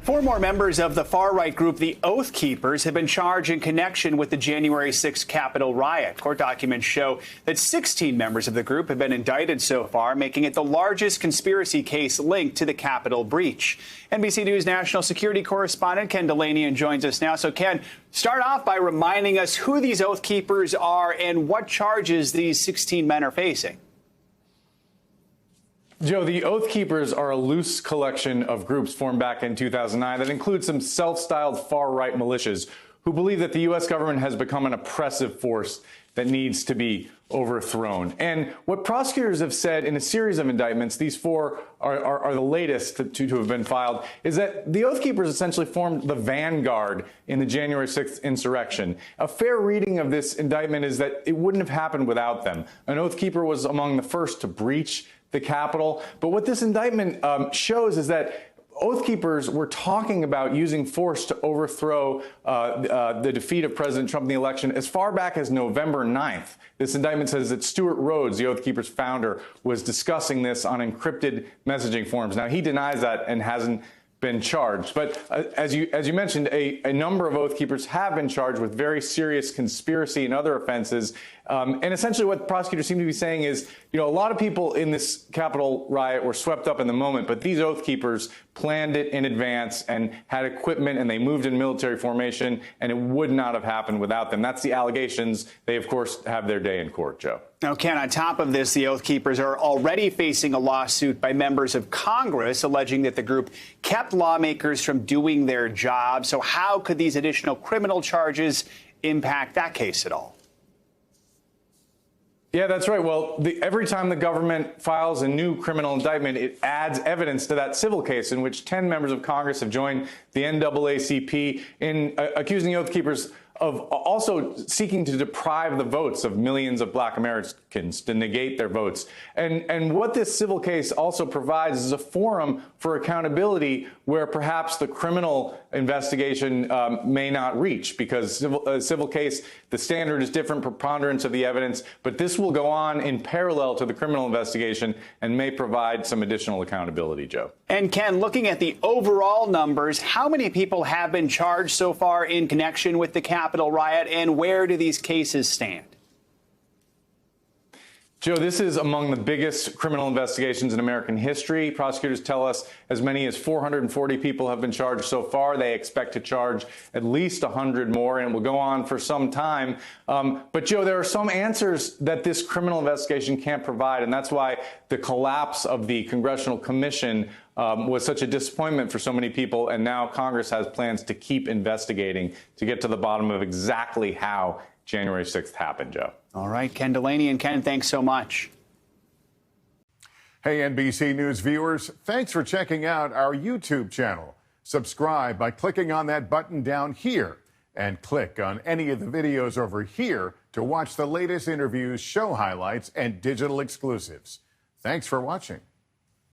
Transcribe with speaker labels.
Speaker 1: Four more members of the far-right group, the Oath Keepers, have been charged in connection with the January 6th Capitol riot. Court documents show that 16 members of the group have been indicted so far, making it the largest conspiracy case linked to the Capitol breach. NBC News national security correspondent Ken Dilanian joins us now. So, Ken, start off by reminding us who these Oath Keepers are and what charges these 16 men are facing.
Speaker 2: Joe, the Oath Keepers are a loose collection of groups formed back in 2009 that include some self-styled far-right militias who believe that the U.S. government has become an oppressive force that needs to be overthrown. And what prosecutors have said in a series of indictments, these four are the latest to have been filed, is that the Oath Keepers essentially formed the vanguard in the January 6th insurrection. A fair reading of this indictment is that it wouldn't have happened without them. An Oath Keeper was among the first to breach the Capitol. But what this indictment shows is that Oath Keepers were talking about using force to overthrow the defeat of President Trump in the election as far back as November 9th. This indictment says that Stuart Rhodes, the Oath Keepers founder, was discussing this on encrypted messaging forums. Now, he denies that and hasn't been charged. But as you mentioned, a number of Oath Keepers have been charged with very serious conspiracy and other offenses. And essentially what prosecutors seem to be saying is, a lot of people in this Capitol riot were swept up in the moment, but these Oath Keepers planned it in advance and had equipment, and they moved in military formation, and it would not have happened without them. That's the allegations. They, of course, have their day in court, Joe.
Speaker 1: Now, Ken, on top of this, the Oath Keepers are already facing a lawsuit by members of Congress alleging that the group kept lawmakers from doing their job. So how could these additional criminal charges impact that case at all?
Speaker 2: Yeah, that's right. Well, every time the government files a new criminal indictment, it adds evidence to that civil case in which 10 members of Congress have joined the NAACP in accusing the Oath Keepers of also seeking to deprive the votes of millions of black Americans, to negate their votes. And what this civil case also provides is a forum for accountability where perhaps the criminal investigation may not reach, because a civil case, the standard is different, preponderance of the evidence, but this will go on in parallel to the criminal investigation and may provide some additional accountability, Joe.
Speaker 1: And Ken, looking at the overall numbers, how many people have been charged so far in connection with the Capitol riot, and where do these cases stand?
Speaker 2: Joe, this is among the biggest criminal investigations in American history. Prosecutors tell us as many as 440 people have been charged so far. They expect to charge at least 100 more, and it will go on for some time. But, Joe, there are some answers that this criminal investigation can't provide, and that's why the collapse of the Congressional Commission was such a disappointment for so many people, and now Congress has plans to keep investigating to get to the bottom of exactly how January 6th happened, Joe.
Speaker 1: All right, Ken Dilanian. Ken, thanks so much.
Speaker 3: Hey, NBC News viewers, thanks for checking out our YouTube channel. Subscribe by clicking on that button down here, and click on any of the videos over here to watch the latest interviews, show highlights, and digital exclusives. Thanks for watching.